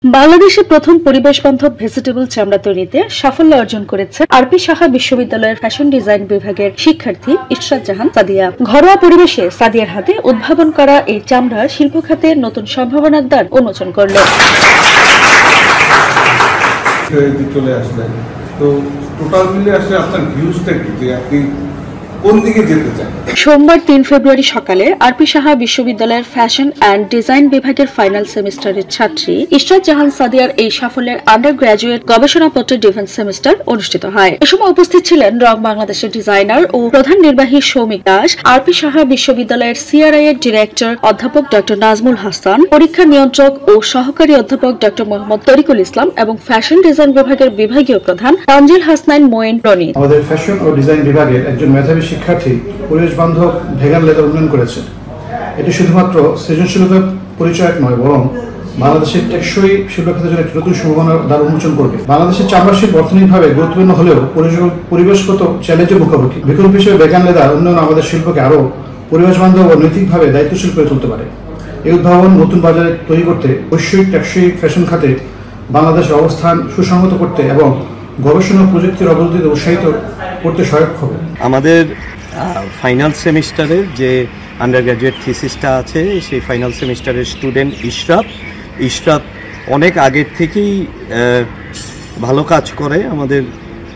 বাংলাদেশে প্রথম পরিবেশ বান্ধব ভেজিটেবল চামড়া তৈরিতে সাফল্য অর্জন করেছে আরপি সাহা বিশ্ববিদ্যালয়ের ফ্যাশন ডিজাইন বিভাগের শিক্ষার্থী ইশরাত জাহান সাদিয়া। ঘরোয়া পরিবেশে সাদিয়ার হাতে উদ্ভাবন করা এই চামড়া শিল্প খাতে নতুন সম্ভাবনার দ্বার উন্মোচন করল। চলে আসলেন, তো টোটাল মিলে আসলে আপনার ভিউজটা কি, যে আপনি কোন দিকে যেতে চান? সোমবার ৩ ফেব্রুয়ারি সকালে আরপি সাহা বিশ্ববিদ্যালয়ের ফ্যাশন অ্যান্ড ডিজাইন বিভাগের ফাইনাল সেমিস্টারের ছাত্রী ইশরাত জাহান সাদিয়ার এই সাফল্যের আন্ডার গ্রাজুয়েট গবেষণাপত্রের ডিফেন্স সেমিস্টার অনুষ্ঠিত হয়। এ সময় উপস্থিত ছিলেন রং বাংলাদেশের ডিজাইনার ও প্রধান নির্বাহী সৌমিক দাস, আরপি সাহা বিশ্ববিদ্যালয়ের সিআরআই এর ডিরেক্টর অধ্যাপক ডক্টর নাজমুল হাসান, পরীক্ষা নিয়ন্ত্রক ও সহকারী অধ্যাপক ডক্টর মোহাম্মদ তরিকুল ইসলাম এবং ফ্যাশন ডিজাইন বিভাগের বিভাগীয় প্রধান তানজিল হাসনাইন মোয়েন রনি। আমাদের ফ্যাশন ও ডিজাইন বিভাগের একজন মেধাবী শিক্ষার্থী পরিবেশ বান্ধব ভেগান লেদার উন্নয়ন করেছে। এটি শুধুমাত্র সৃজনশীলতার পরিচয় নয়, বরং বাংলাদেশের টেকসই শিল্প খাতের জন্য একটি নতুন সম্ভাবনার দ্বার উন্মোচন করবে। বাংলাদেশের চামড়া শিল্প অর্থনৈতিকভাবে গুরুত্বপূর্ণ হলেও পরিবেশগত চ্যালেঞ্জের মুখোমুখি। বিকল্প হিসেবে ভেগান লেদার উন্নয়ন আমাদের শিল্পকে আরও পরিবেশ বান্ধব ও নৈতিকভাবে দায়িত্বশীল করে তুলতে পারে। এই উদ্ভাবন নতুন বাজারে তৈরি করতে, বৈশ্বিক টেকসই ফ্যাশন খাতে বাংলাদেশের অবস্থান সুসংহত করতে এবং গবেষণা প্রযুক্তির অগ্রগতিতে উৎসাহিত করতে সহায়ক হবে। আমাদের ফাইনাল সেমিস্টারের যে আন্ডার গ্র্যাজুয়েট থিসিসটা আছে, সেই ফাইনাল সেমিস্টারের স্টুডেন্ট ইশরাত অনেক আগের থেকেই ভালো কাজ করে, আমাদের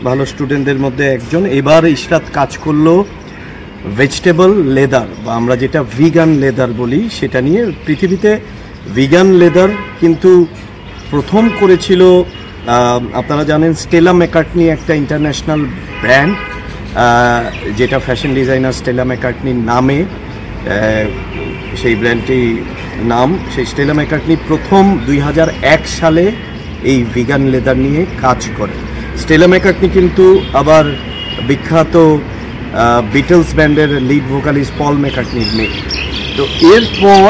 ভালো স্টুডেন্টদের মধ্যে একজন। এবার ইশরাত কাজ করলো ভেজিটেবল লেদার, বা আমরা যেটা ভিগান লেদার বলি সেটা নিয়ে। পৃথিবীতে ভিগান লেদার কিন্তু প্রথম করেছিল, আপনারা জানেন, স্টেলা ম্যাকার্টনি একটা ইন্টারন্যাশনাল ব্র্যান্ড, যেটা ফ্যাশন ডিজাইনার স্টেলা ম্যাকার্টনির নামে সেই ব্র্যান্ডটি নাম। সেই স্টেলা ম্যাকার্টনি প্রথম 2001 সালে এই ভিগান লেদার নিয়ে কাজ করে। স্টেলা ম্যাকার্টনি কিন্তু আবার বিখ্যাত বিটলস ব্যান্ডের লিড ভোকালিস্ট পল ম্যাকার্টনির মেয়ে। তো এরপর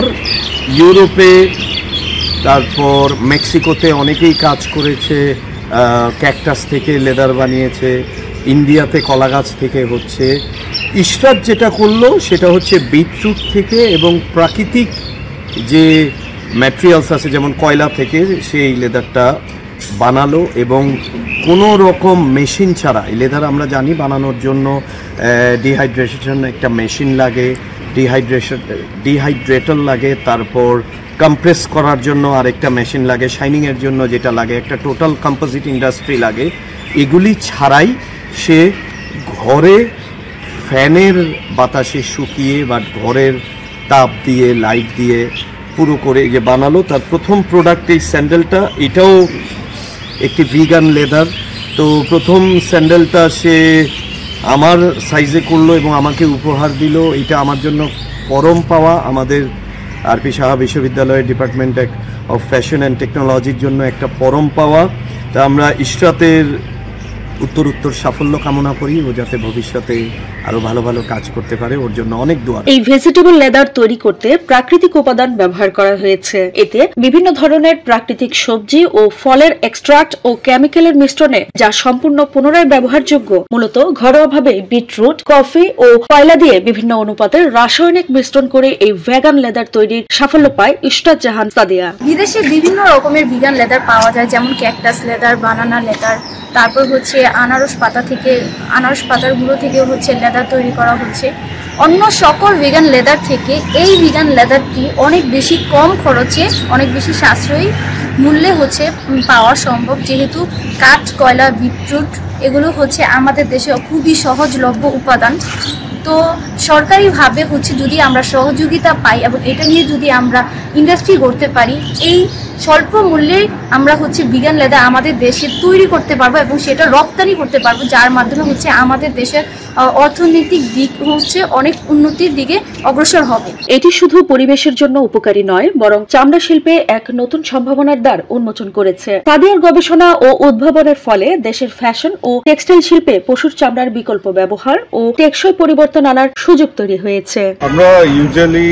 ইউরোপে, তারপর মেক্সিকোতে অনেকেই কাজ করেছে, ক্যাকটাস থেকে লেদার বানিয়েছে, ইন্ডিয়াতে কলা গাছ থেকে হচ্ছে। ইশরাত যেটা করলো সেটা হচ্ছে বিটরুট থেকে এবং প্রাকৃতিক যে ম্যাটেরিয়ালস আছে যেমন কয়লা থেকে সেই লেদারটা বানালো, এবং কোনো রকম মেশিন ছাড়া। এই লেদার আমরা জানি বানানোর জন্য ডিহাইড্রেশন একটা মেশিন লাগে, ডিহাইড্রেটর লাগে, তারপর কম্প্রেস করার জন্য আরেকটা মেশিন লাগে, শাইনিংয়ের জন্য যেটা লাগে, একটা টোটাল কম্পোজিট ইন্ডাস্ট্রি লাগে। এগুলি ছাড়াই সে ঘরে ফ্যানের বাতাসে শুকিয়ে বা ঘরের তাপ দিয়ে লাইট দিয়ে পুরো করে যে বানালো তার প্রথম প্রোডাক্ট এই স্যান্ডেলটা। এটাও একটি ভিগান লেদার। তো প্রথম স্যান্ডেলটা সে আমার সাইজে করলো এবং আমাকে উপহার দিল। এটা আমার জন্য পরম পাওয়া। আমাদের আরপি সাহা বিশ্ববিদ্যালয়ের ডিপার্টমেন্ট অফ ফ্যাশন অ্যান্ড টেকনোলজির জন্য একটা পরম পাওয়া। তা আমরা ইশরাতের উত্তর সাফল্য কামনা করি, ও যাতে ভবিষ্যতে আরো ভালো ভালো কাজ করতে পারে, ওর জন্য অনেক দোয়া। এই ভেজিটেবল লেদার তৈরি করতে প্রাকৃতিক উপাদান ব্যবহার করা হয়েছে। এতে বিভিন্ন ধরনের প্রাকৃতিক সবজি ও ফলের এক্সট্রাক্ট ও কেমিক্যালের মিশ্রণে, যা সম্পূর্ণ পুনরায় ব্যবহারযোগ্য। মূলত ঘরোয়াভাবে বিটরুট, কফি ও কয়লা দিয়ে বিভিন্ন অনুপাতের রাসায়নিক মিশ্রণ করে এই ভেগান লেদার তৈরির সাফল্য পায় ইশরাত জাহান সাদিয়া। বিদেশে বিভিন্ন রকমের ভিগান লেদার পাওয়া যায়, যেমন ক্যাকটাস লেদার, বানানা লেদার, তারপর হচ্ছে আনারস পাতার গুঁড়ো থেকে হচ্ছে লেদার তৈরি করা হচ্ছে। অন্য সকল ভিগান লেদার থেকে এই ভিগান লেদারটি অনেক বেশি কম খরচে, অনেক বেশি সাশ্রয়ী মূল্যে হচ্ছে পাওয়া সম্ভব, যেহেতু কাঠ, কয়লা, বিটরুট এগুলো হচ্ছে আমাদের দেশে খুবই সহজলভ্য উপাদান। তো সরকারিভাবে হচ্ছে যদি আমরা সহযোগিতা পাই এবং এটা নিয়ে যদি আমরা ইন্ডাস্ট্রি করতে পারি, এই স্বল্প মূল্যে আমরা হচ্ছে ভিগান লেদার আমাদের দেশে তৈরি করতে পারবো এবং সেটা রপ্তানি করতে পারবো, যার মাধ্যমে হচ্ছে আমাদের দেশের অর্থনৈতিক দিক হচ্ছে অনেক উন্নতির দিকে অগ্রসর হবে। এটি শুধু পরিবেশের জন্য উপকারী নয়, বরং চামড়া শিল্পে এক নতুন সম্ভাবনার দ্বার উন্মোচন করেছে। সাদিয়ার গবেষণা ও উদ্ভাবনের ফলে দেশের ফ্যাশন ও টেক্সটাইল শিল্পে পশুর চামড়ার বিকল্প ব্যবহার ও টেকসই পরিবর্তন আনার সুযোগ তৈরি হয়েছে। আমরা ইউজুয়ালি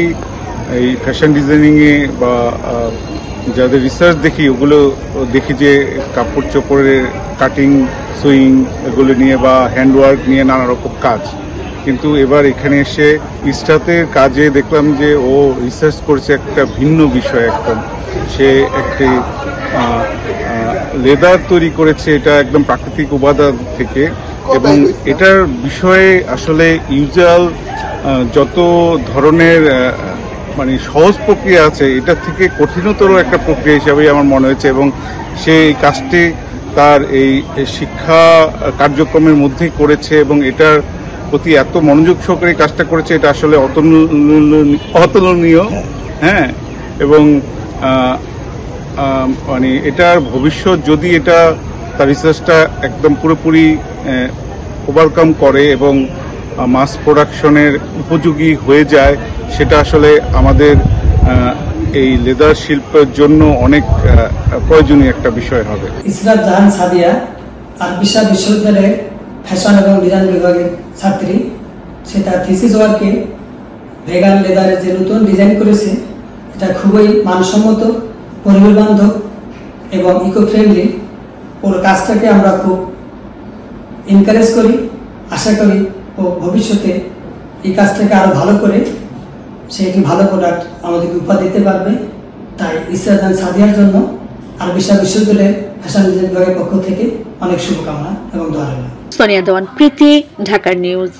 এই ফ্যাশন ডিজাইনিং এ বা যাদের রিসার্চ দেখি, ওগুলো দেখি যে কাপড় চোপড়ের কাটিং, সুইং এগুলো নিয়ে বা হ্যান্ডওয়ার্ক নিয়ে নানা রকম কাজ। কিন্তু এবার এখানে এসে ইস্টাতের কাজে দেখলাম যে ও রিসার্চ করছে একটা ভিন্ন বিষয় একদম। সে একটি লেদার তৈরি করেছে, এটা একদম প্রাকৃতিক উপাদান থেকে, এবং এটার বিষয়ে আসলে ইউজুয়াল যত ধরনের মানে সহজ প্রক্রিয়া আছে এটা থেকে কঠিনতর একটা প্রক্রিয়া হিসাবেই আমার মনে হয়েছে, এবং সেই কাজটি তার এই শিক্ষা কার্যক্রমের মধ্যেই করেছে এবং এটার প্রতি এত মনোযোগ সহকারে কাজটা করেছে, এটা আসলে অতুলনীয়। হ্যাঁ, এবং মানে এটার ভবিষ্যৎ যদি এটা তার রিসার্চটা একদম পুরোপুরি ওভারকাম করে এবং মাস প্রোডাকশনের উপযোগী হয়ে যায়, সেটা আসলে আমাদের এই লেদার শিল্পের জন্য অনেক প্রয়োজনীয় একটা বিষয় হবে। ইসরাত জাহান সাদিয়া আরবিশা বিশ্ববিদ্যালয়ের ফ্যাশন এবং ডিজাইন বিভাগের ছাত্রী। সে তার থিসিস ওয়ার্কে ভেগান লেদারের যে নতুন ডিজাইন করেছে এটা খুবই মানসম্মত, পরিবেশ বান্ধব এবং ইকো ফ্রেন্ডলি। ওর কাজটাকে আমরা খুব এনকারেজ করি, আশা করি ও ভবিষ্যতে এই কাজটাকে আরো ভালো করে সে একটি ভালো প্রোডাক্ট আমাদেরকে উপহার দিতে পারবে। তাই ইসরাত জাহান সাদিয়ার জন্য আরবিশা বিশ্ববিদ্যালয়ের ফ্যাশন ডিজাইন বিভাগের পক্ষ থেকে অনেক শুভকামনা এবং দোয়া রইল। সোনিয়া দেওয়ান, প্রীতি, ঢাকা নিউজ।